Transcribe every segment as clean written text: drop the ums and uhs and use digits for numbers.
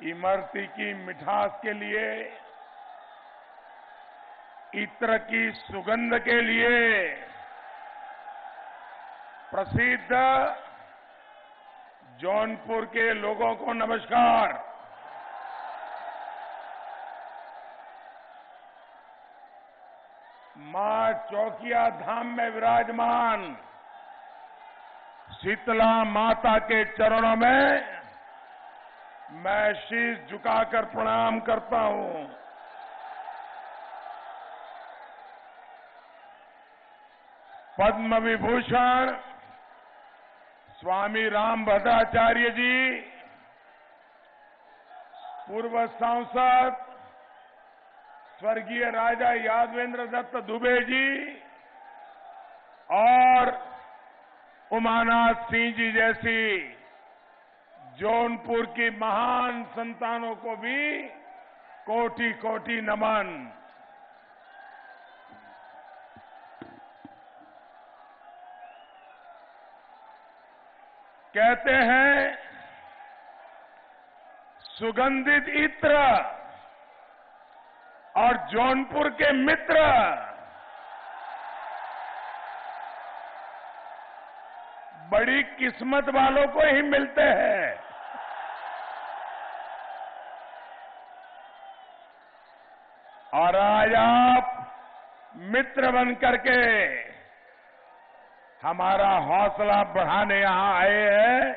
इमरती की मिठास के लिए, इत्र की सुगंध के लिए प्रसिद्ध जौनपुर के लोगों को नमस्कार। मां चौकिया धाम में विराजमान शीतला माता के चरणों में मैं शीश झुकाकर प्रणाम करता हूं। पद्म विभूषण स्वामी रामभद्राचार्य जी, पूर्व सांसद स्वर्गीय राजा यादवेंद्र दत्त दुबे जी और उमानाथ सिंह जी जैसी जौनपुर की महान संतानों को भी कोटि कोटि नमन। कहते हैं सुगंधित इत्र और जौनपुर के मित्र बड़ी किस्मत वालों को ही मिलते हैं। और आज आप मित्र बनकर के हमारा हौसला बढ़ाने यहां आए हैं,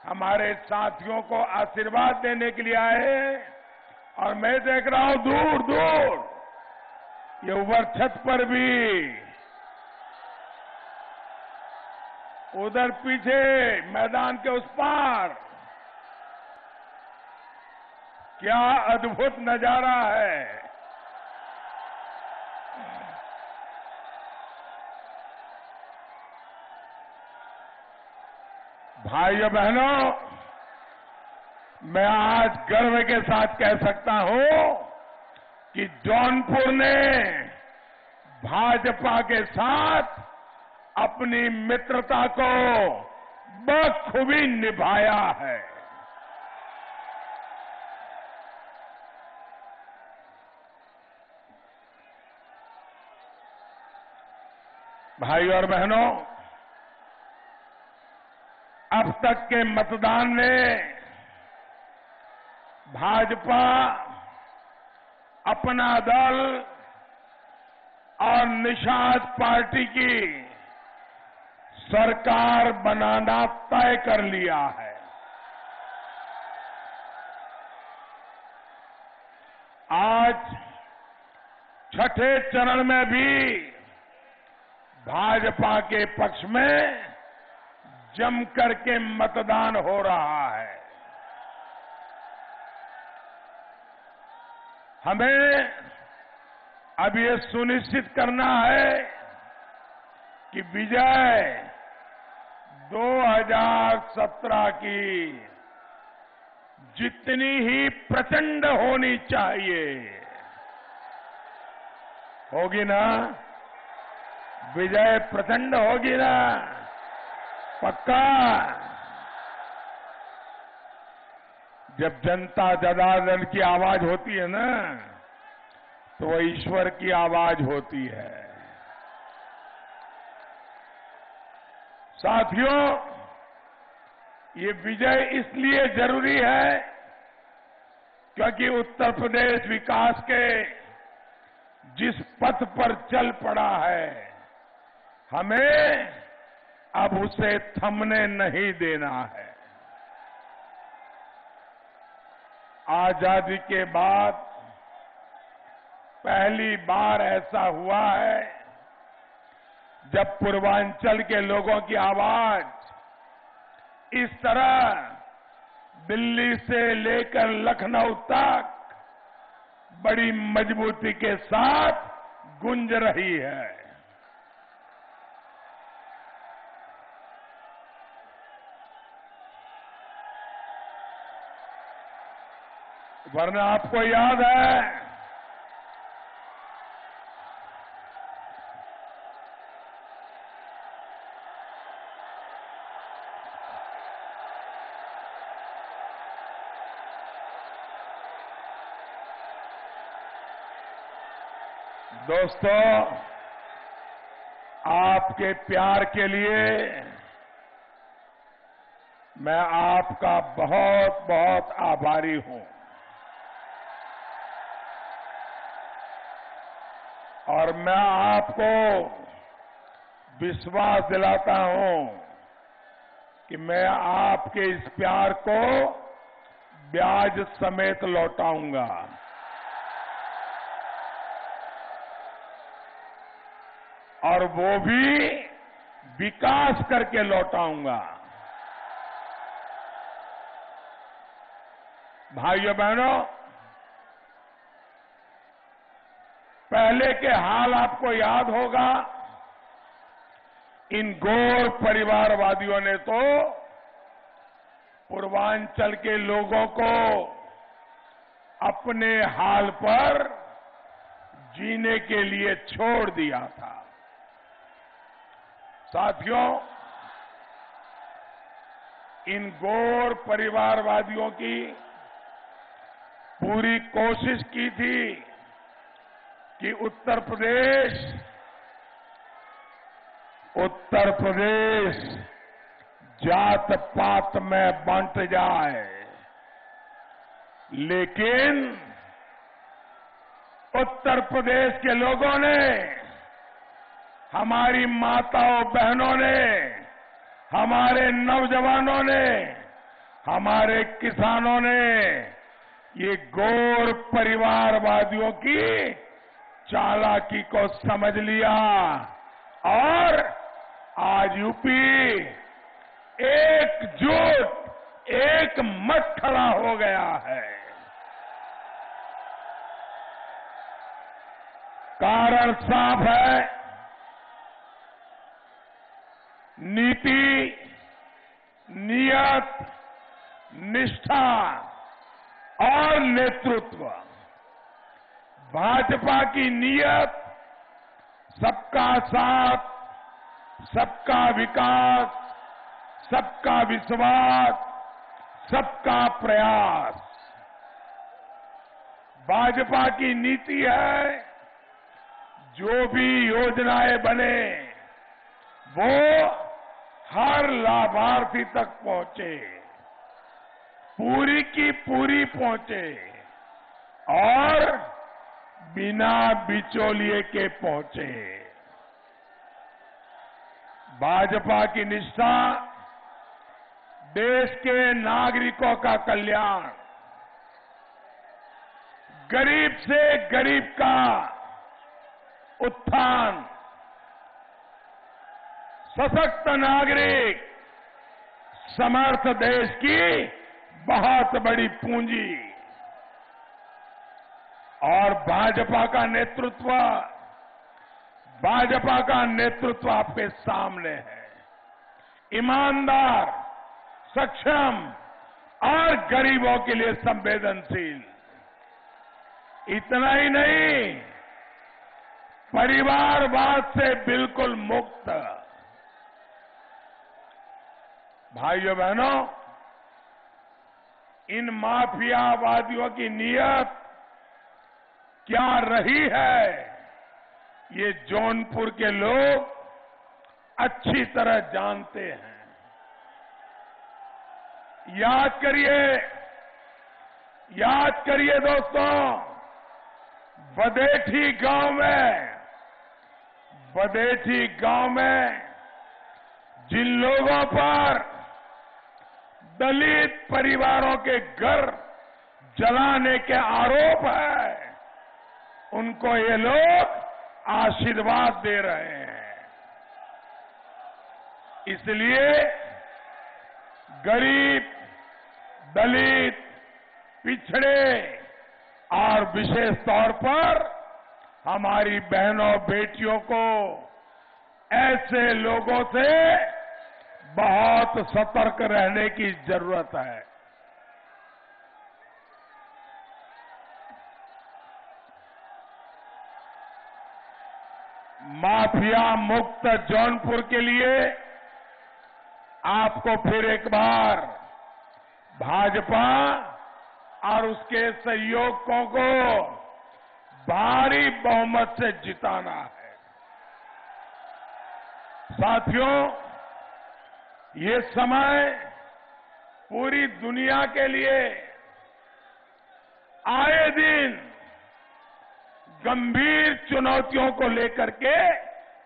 हमारे साथियों को आशीर्वाद देने के लिए आए हैं। और मैं देख रहा हूं दूर दूर ये ऊपर छत पर भी, उधर पीछे मैदान के उस पार क्या अद्भुत नजारा है। भाइयों बहनों, मैं आज गर्व के साथ कह सकता हूं कि जौनपुर ने भाजपा के साथ अपनी मित्रता को बखूबी निभाया है। भाइयों और बहनों, अब तक के मतदान में भाजपा अपना दल और निषाद पार्टी की सरकार बनाना तय कर लिया है। आज छठे चरण में भी भाजपा के पक्ष में जमकर के मतदान हो रहा है। हमें अब ये सुनिश्चित करना है कि विजय 2017 की जितनी ही प्रचंड होनी चाहिए, होगी ना? विजय प्रचंड होगी ना? पक्का? जब जनता जनार्दन की आवाज होती है ना, तो वो ईश्वर की आवाज होती है। साथियों, ये विजय इसलिए जरूरी है क्योंकि उत्तर प्रदेश विकास के जिस पथ पर चल पड़ा है, हमें अब उसे थमने नहीं देना है। आजादी के बाद पहली बार ऐसा हुआ है जब पूर्वांचल के लोगों की आवाज इस तरह दिल्ली से लेकर लखनऊ तक बड़ी मजबूती के साथ गूंज रही है। वरना आपको याद है दोस्तों, आपके प्यार के लिए मैं आपका बहुत बहुत आभारी हूं और मैं आपको विश्वास दिलाता हूं कि मैं आपके इस प्यार को ब्याज समेत लौटाऊंगा। और वो भी विकास करके लौटाऊंगा। भाइयों बहनों, पहले के हाल आपको याद होगा। इन गौर परिवारवादियों ने तो पूर्वांचल के लोगों को अपने हाल पर जीने के लिए छोड़ दिया था। साथियों, इन गौर परिवारवादियों की पूरी कोशिश की थी कि उत्तर प्रदेश जात पात में बंट जाए, लेकिन उत्तर प्रदेश के लोगों ने, हमारी माताओं बहनों ने, हमारे नौजवानों ने, हमारे किसानों ने ये गौर परिवारवादियों की चालाकी को समझ लिया और आज यूपी एकजुट, एक मत खड़ा हो गया है। कारण साफ है, नीति, नियत, निष्ठा और नेतृत्व। भाजपा की नियत सबका साथ, सबका विकास, सबका विश्वास, सबका प्रयास। भाजपा की नीति है, जो भी योजनाएं बने वो हर लाभार्थी तक पहुंचे, पूरी की पूरी पहुंचे और बिना बिचौलिए के पहुंचे। भाजपा की निष्ठा देश के नागरिकों का कल्याण, गरीब से गरीब का उत्थान, सशक्त नागरिक, समर्थ देश की बहुत बड़ी पूंजी। और भाजपा का नेतृत्व आपके सामने है। ईमानदार, सक्षम और गरीबों के लिए संवेदनशील। इतना ही नहीं, परिवारवाद से बिल्कुल मुक्त। भाइयों बहनों, इन माफियावादियों की नीयत क्या रही है, ये जौनपुर के लोग अच्छी तरह जानते हैं। याद करिए दोस्तों, बदेठी गांव में जिन लोगों पर दलित परिवारों के घर जलाने के आरोप है, उनको ये लोग आशीर्वाद दे रहे हैं। इसलिए गरीब, दलित, पिछड़े और विशेष तौर पर हमारी बहनों बेटियों को ऐसे लोगों से बहुत सतर्क रहने की जरूरत है। माफिया मुक्त जौनपुर के लिए आपको फिर एक बार भाजपा और उसके सहयोगियों को भारी बहुमत से जिताना है। साथियों, ये समय पूरी दुनिया के लिए आए दिन गंभीर चुनौतियों को लेकर के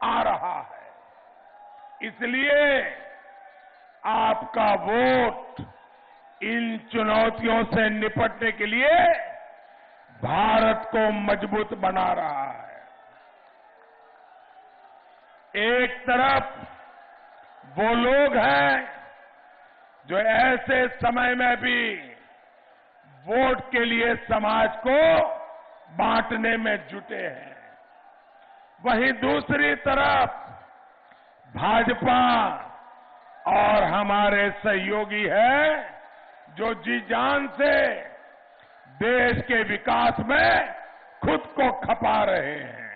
आ रहा है। इसलिए आपका वोट इन चुनौतियों से निपटने के लिए भारत को मजबूत बना रहा है। एक तरफ वो लोग हैं जो ऐसे समय में भी वोट के लिए समाज को बांटने में जुटे हैं, वहीं दूसरी तरफ भाजपा और हमारे सहयोगी हैं जो जी जान से देश के विकास में खुद को खपा रहे हैं।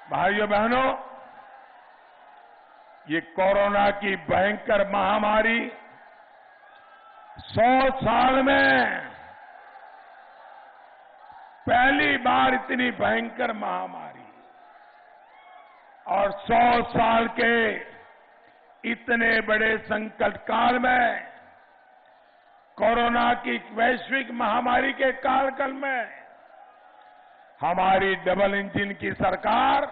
भाइयों बहनों, ये कोरोना की भयंकर महामारी 100 साल में पहली बार इतनी भयंकर महामारी और 100 साल के इतने बड़े संकट काल में कोरोना की वैश्विक महामारी के कालखंड में हमारी डबल इंजन की सरकार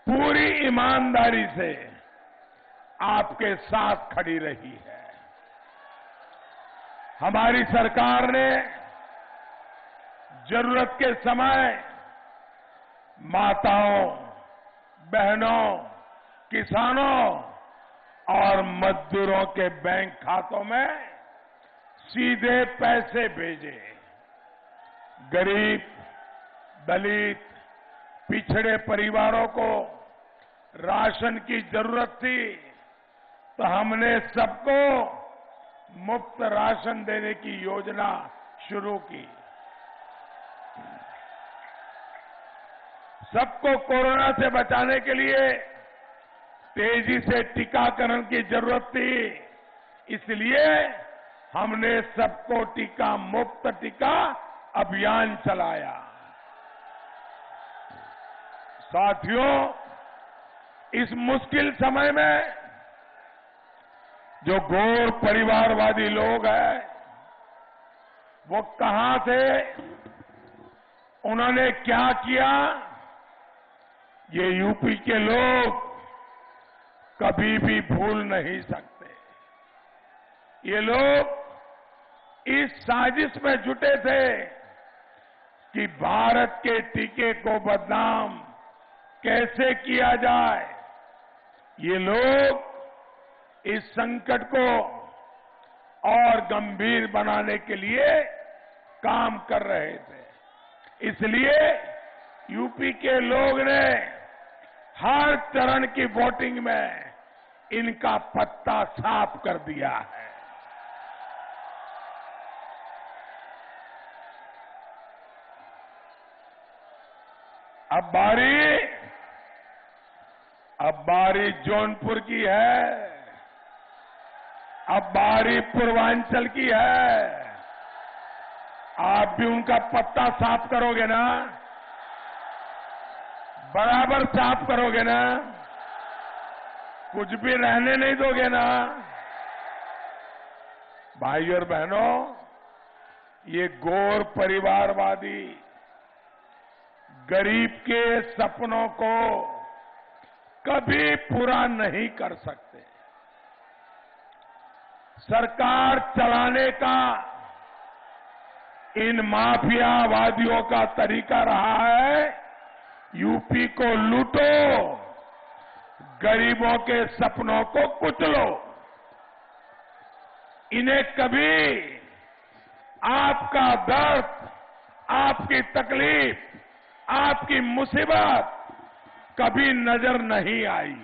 पूरी ईमानदारी से आपके साथ खड़ी रही है। हमारी सरकार ने जरूरत के समय माताओं, बहनों, किसानों और मजदूरों के बैंक खातों में सीधे पैसे भेजे। गरीब, दलित, पिछड़े परिवारों को राशन की जरूरत थी तो हमने सबको मुफ्त राशन देने की योजना शुरू की। सबको कोरोना से बचाने के लिए तेजी से टीकाकरण की जरूरत थी, इसलिए हमने सबको टीका मुफ्त टीका अभियान चलाया। साथियों, इस मुश्किल समय में जो घोर परिवारवादी लोग हैं, वो कहां थे, उन्होंने क्या किया, ये यूपी के लोग कभी भी भूल नहीं सकते। ये लोग इस साजिश में जुटे थे कि भारत के टीके को बदनाम कैसे किया जाए। ये लोग इस संकट को और गंभीर बनाने के लिए काम कर रहे थे। इसलिए यूपी के लोग ने हर चरण की वोटिंग में इनका पत्ता साफ कर दिया है। अब बारी जौनपुर की है, अब बारी पूर्वांचल की है। आप भी उनका पत्ता साफ करोगे ना? बराबर साफ करोगे ना? कुछ भी रहने नहीं दोगे ना? भाइयों और बहनों, ये घोर परिवारवादी गरीब के सपनों को कभी पूरा नहीं कर सकते। सरकार चलाने का इन माफियावादियों का तरीका रहा है, यूपी को लूटो, गरीबों के सपनों को कुचलो। इन्हें कभी आपका दर्द, आपकी तकलीफ, आपकी मुसीबत कभी नजर नहीं आई।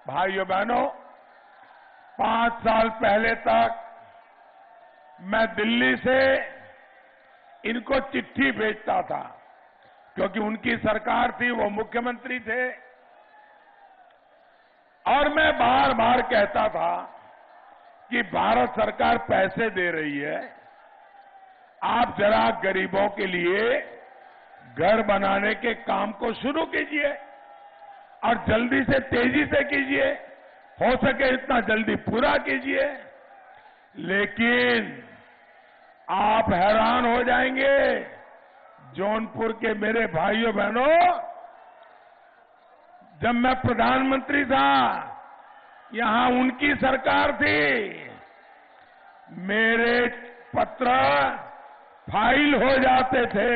भाइयों बहनों, 5 साल पहले तक मैं दिल्ली से इनको चिट्ठी भेजता था, क्योंकि उनकी सरकार थी, वो मुख्यमंत्री थे, और मैं बार बार कहता था कि भारत सरकार पैसे दे रही है, आप जरा गरीबों के लिए घर बनाने के काम को शुरू कीजिए और जल्दी से तेजी से कीजिए, हो सके इतना जल्दी पूरा कीजिए। लेकिन आप हैरान हो जाएंगे, जौनपुर के मेरे भाइयों बहनों, जब मैं प्रधानमंत्री था, यहां उनकी सरकार थी, मेरे पत्र फाइल हो जाते थे,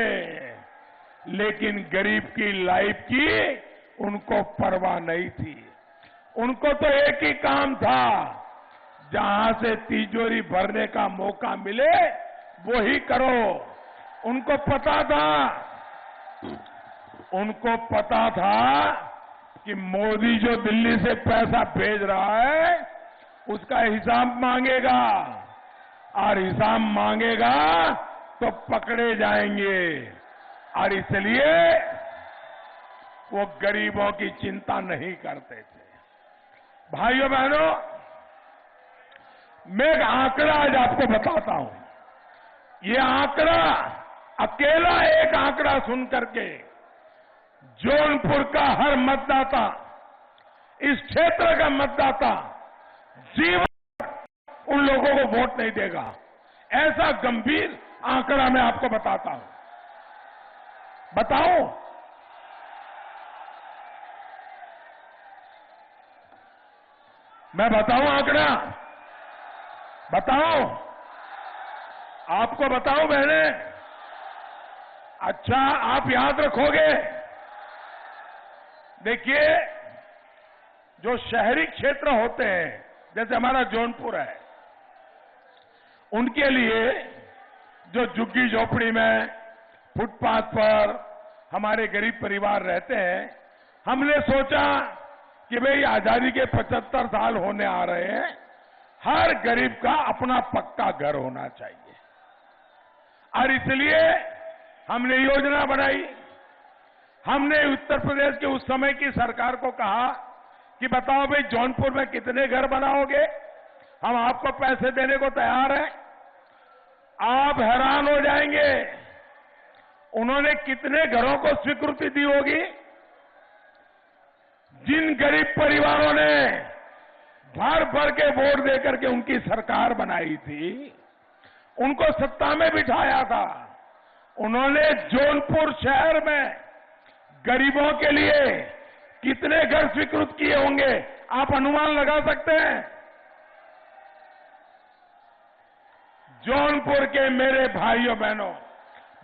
लेकिन गरीब की लाइफ की उनको परवाह नहीं थी। उनको तो एक ही काम था, जहां से तिजोरी भरने का मौका मिले वो ही करो। उनको पता था कि मोदी जो दिल्ली से पैसा भेज रहा है उसका हिसाब मांगेगा, और हिसाब मांगेगा तो पकड़े जाएंगे, और इसलिए वो गरीबों की चिंता नहीं करते थे। भाइयों बहनों, मैं एक आंकड़ा आज आपको बताता हूं। ये आंकड़ा, अकेला एक आंकड़ा सुन करके जौनपुर का हर मतदाता, इस क्षेत्र का मतदाता जीवन उन लोगों को वोट नहीं देगा। ऐसा गंभीर आंकड़ा मैं आपको बताता हूं। बताओ, मैं बताऊं आंकड़ा? बताओ, आपको बताऊं बहने? अच्छा, आप याद रखोगे? देखिए, जो शहरी क्षेत्र होते हैं, जैसे हमारा जौनपुर है, उनके लिए जो झुग्गी झोपड़ी में, फुटपाथ पर हमारे गरीब परिवार रहते हैं, हमने सोचा कि भाई आजादी के 75 साल होने आ रहे हैं, हर गरीब का अपना पक्का घर होना चाहिए, और इसलिए हमने योजना बनाई। हमने उत्तर प्रदेश के उस समय की सरकार को कहा कि बताओ भाई, जौनपुर में कितने घर बनाओगे? हम आपको पैसे देने को तैयार हैं। आप हैरान हो जाएंगे, उन्होंने कितने घरों को स्वीकृति दी होगी। जिन गरीब परिवारों ने भर भर के वोट देकर के उनकी सरकार बनाई थी, उनको सत्ता में बिठाया था, उन्होंने जौनपुर शहर में गरीबों के लिए कितने घर स्वीकृत किए होंगे, आप अनुमान लगा सकते हैं? जौनपुर के मेरे भाइयों बहनों,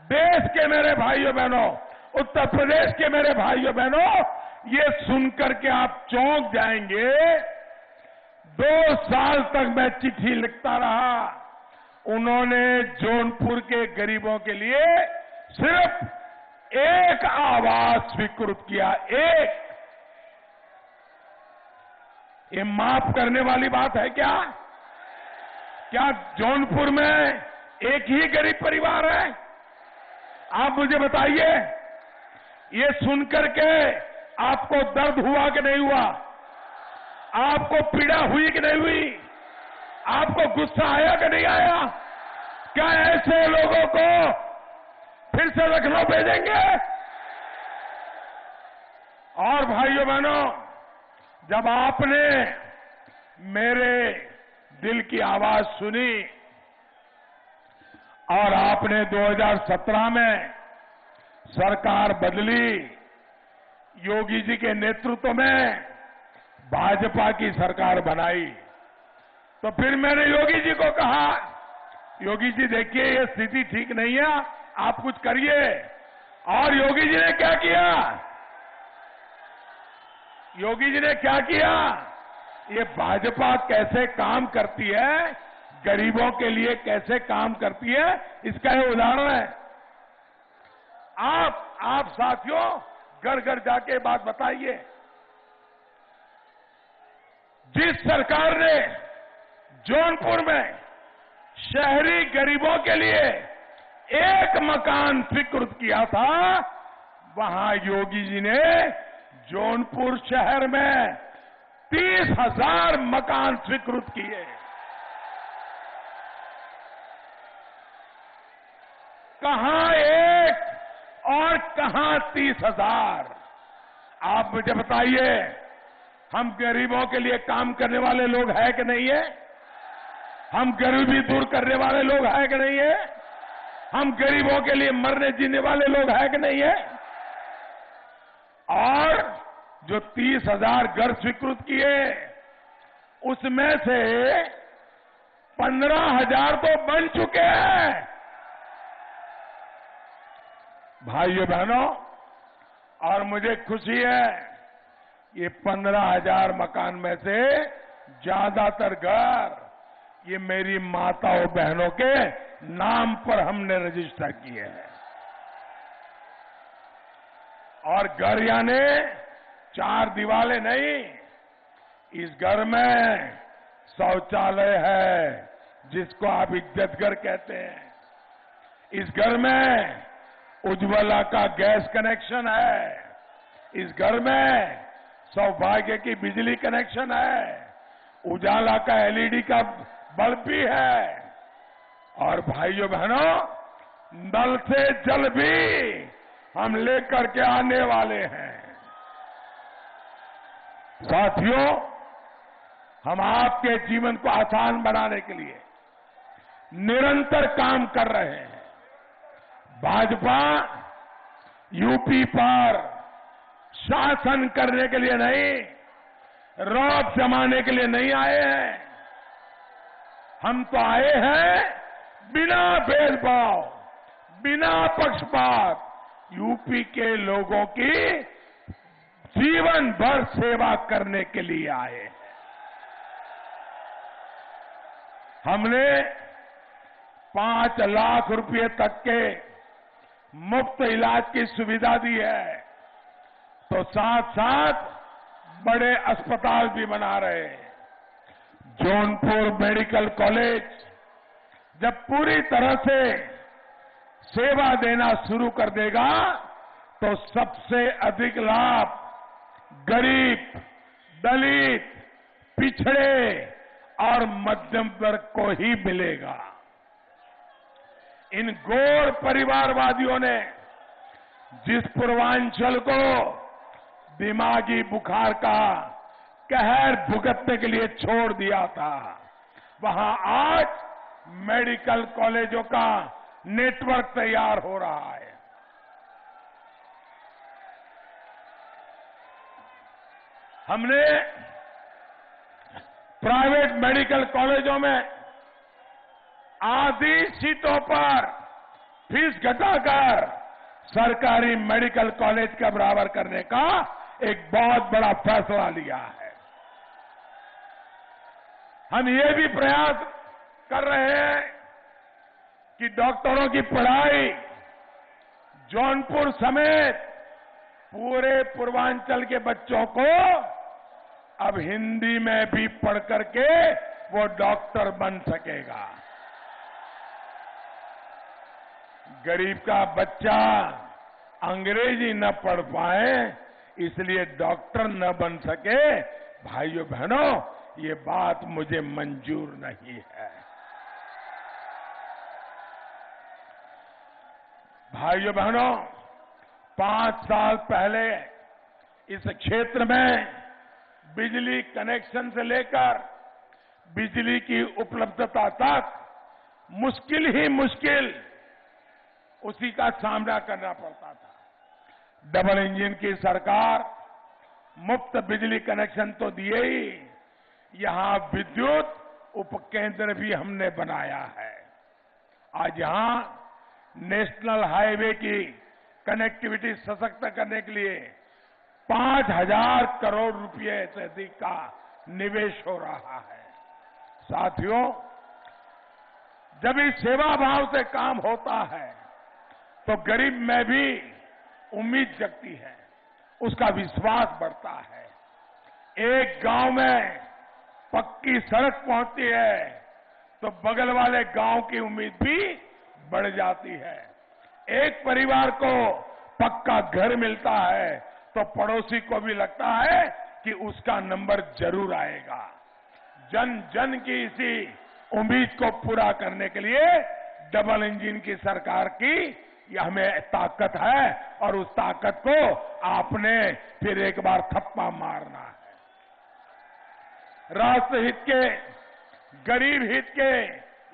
देश के मेरे भाइयों बहनों, उत्तर प्रदेश के मेरे भाइयों बहनों, ये सुनकर के आप चौंक जाएंगे। 2 साल तक मैं चिट्ठी लिखता रहा, उन्होंने जौनपुर के गरीबों के लिए सिर्फ एक आवास स्वीकृत किया, एक। ये माफ करने वाली बात है क्या? क्या जौनपुर में एक ही गरीब परिवार है? आप मुझे बताइए, ये सुनकर के आपको दर्द हुआ कि नहीं हुआ? आपको पीड़ा हुई कि नहीं हुई? आपको गुस्सा आया कि नहीं आया? क्या ऐसे लोगों को फिर से लखनऊ भेजेंगे? और भाइयों बहनों, जब आपने मेरे दिल की आवाज सुनी और आपने 2017 में सरकार बदली, योगी जी के नेतृत्व में भाजपा की सरकार बनाई, तो फिर मैंने योगी जी को कहा, योगी जी देखिए ये स्थिति ठीक नहीं है, आप कुछ करिए। और योगी जी ने क्या किया? योगी जी ने क्या किया? ये भाजपा कैसे काम करती है, गरीबों के लिए कैसे काम करती है, इसका ये उदाहरण है। आप साथियों घर घर जाके बात बताइए। जिस सरकार ने जौनपुर में शहरी गरीबों के लिए एक मकान स्वीकृत किया था, वहां योगी जी ने जौनपुर शहर में 30,000 मकान स्वीकृत किए। कहां 1 और कहां 30,000? आप मुझे बताइए, हम गरीबों के लिए काम करने वाले लोग हैं कि नहीं है? हम गरीबी दूर करने वाले लोग हैं कि नहीं है? हम गरीबों के लिए मरने जीने वाले लोग हैं कि नहीं है? और जो 30,000 घर स्वीकृत किए, उसमें से 15,000 तो बन चुके हैं। भाइयों बहनों, और मुझे खुशी है, ये 15,000 मकान में से ज्यादातर घर ये मेरी माताओं बहनों के नाम पर हमने रजिस्टर किए हैं। और घर यानी 4 दीवारें नहीं, इस घर में शौचालय है जिसको आप इज्जत घर कहते हैं। इस घर में उज्ज्वला का गैस कनेक्शन है। इस घर में सौभाग्य की बिजली कनेक्शन है। उजाला का एलईडी का बल्ब भी है। और भाइयों बहनों, नल से जल भी हम लेकर के आने वाले हैं। साथियों, हम आपके जीवन को आसान बनाने के लिए निरंतर काम कर रहे हैं। भाजपा यूपी पर शासन करने के लिए नहीं, रौब जमाने के लिए नहीं आए हैं। हम तो आए हैं बिना भेदभाव, बिना पक्षपात यूपी के लोगों की जीवन भर सेवा करने के लिए आए हैं। हमने 5 लाख रुपए तक के मुफ्त इलाज की सुविधा दी है, तो साथ साथ बड़े अस्पताल भी बना रहे हैं। जौनपुर मेडिकल कॉलेज जब पूरी तरह से सेवा देना शुरू कर देगा, तो सबसे अधिक लाभ गरीब, दलित, पिछड़े और मध्यम वर्ग को ही मिलेगा। इन गौर परिवारवादियों ने जिस पूर्वांचल को दिमागी बुखार का कहर भुगतने के लिए छोड़ दिया था, वहां आज मेडिकल कॉलेजों का नेटवर्क तैयार हो रहा है। हमने प्राइवेट मेडिकल कॉलेजों में आधी सीटों पर फीस घटाकर सरकारी मेडिकल कॉलेज का बराबर करने का एक बहुत बड़ा फैसला लिया है। हम ये भी प्रयास कर रहे हैं कि डॉक्टरों की पढ़ाई जौनपुर समेत पूरे पूर्वांचल के बच्चों को अब हिंदी में भी पढ़ करके वो डॉक्टर बन सकेगा। गरीब का बच्चा अंग्रेजी न पढ़ पाए इसलिए डॉक्टर न बन सके, भाइयों बहनों, ये बात मुझे मंजूर नहीं है। भाइयों बहनों, 5 साल पहले इस क्षेत्र में बिजली कनेक्शन से लेकर बिजली की उपलब्धता तक मुश्किल ही मुश्किल उसी का सामना करना पड़ता था। डबल इंजन की सरकार मुफ्त बिजली कनेक्शन तो दिए ही, यहां विद्युत उपकेंद्र भी हमने बनाया है। आज यहां नेशनल हाईवे की कनेक्टिविटी सशक्त करने के लिए 5,000 करोड़ रुपए से अधिक का निवेश हो रहा है। साथियों, जब इस सेवा भाव से काम होता है तो गरीब में भी उम्मीद जगती है, उसका विश्वास बढ़ता है। एक गांव में पक्की सड़क पहुंचती है तो बगल वाले गांव की उम्मीद भी बढ़ जाती है। एक परिवार को पक्का घर मिलता है तो पड़ोसी को भी लगता है कि उसका नंबर जरूर आएगा। जन जन की इसी उम्मीद को पूरा करने के लिए डबल इंजन की सरकार की ये हमें ताकत है और उस ताकत को आपने फिर एक बार थप्पा मारना है। राष्ट्र हित के, गरीब हित के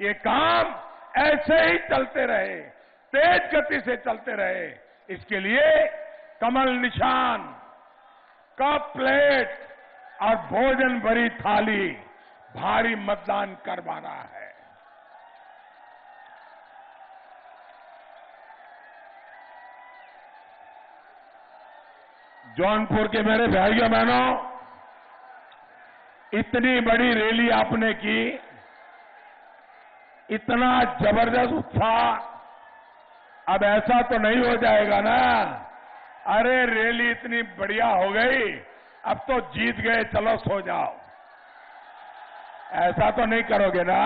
ये काम ऐसे ही चलते रहे, तेज गति से चलते रहे। इसके लिए कमल निशान, कप प्लेट और भोजन भरी थाली भारी मतदान करवाना है। जौनपुर के मेरे भाइयों बहनों, इतनी बड़ी रैली आपने की, इतना जबरदस्त उत्साह, अब ऐसा तो नहीं हो जाएगा ना, अरे रैली इतनी बढ़िया हो गई, अब तो जीत गए, चलो सो जाओ, ऐसा तो नहीं करोगे ना?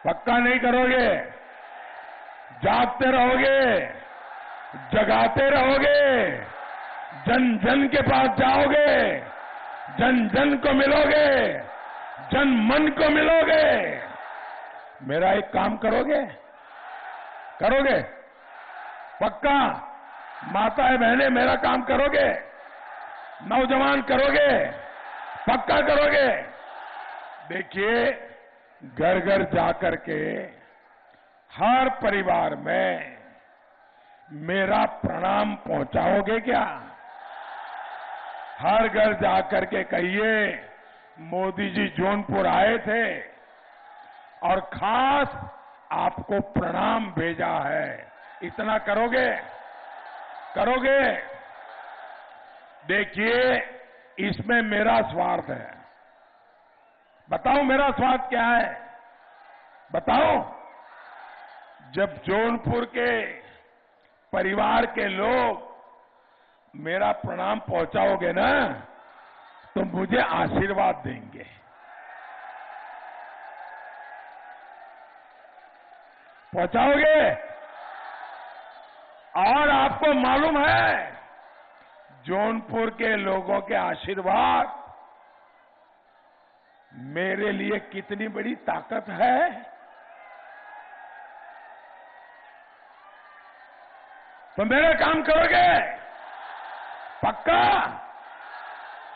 पक्का नहीं करोगे? जागते रहोगे, जगाते रहोगे, जन जन के पास जाओगे, जन जन को मिलोगे, जन मन को मिलोगे। मेरा एक काम करोगे? करोगे? पक्का? माताएं बहनें मेरा काम करोगे? नौजवान करोगे? पक्का करोगे? देखिए, घर घर जाकर के हर परिवार में मेरा प्रणाम पहुंचाओगे क्या? हर घर जाकर के कहिए, मोदी जी जौनपुर आए थे और खास आपको प्रणाम भेजा है। इतना करोगे? करोगे? देखिए, इसमें मेरा स्वार्थ है। बताओ मेरा स्वार्थ क्या है? बताओ। जब जौनपुर के परिवार के लोग मेरा प्रणाम पहुंचाओगे ना, तो मुझे आशीर्वाद देंगे। पहुंचाओगे? और आपको मालूम है, जौनपुर के लोगों के आशीर्वाद मेरे लिए कितनी बड़ी ताकत है। तो मेरा काम करोगे? पक्का?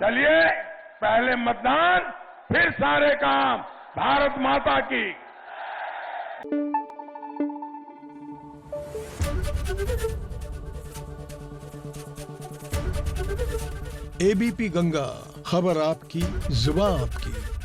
चलिए, पहले मतदान, फिर सारे काम। भारत माता की। एबीपी गंगा, खबर आपकी, जुबान आपकी।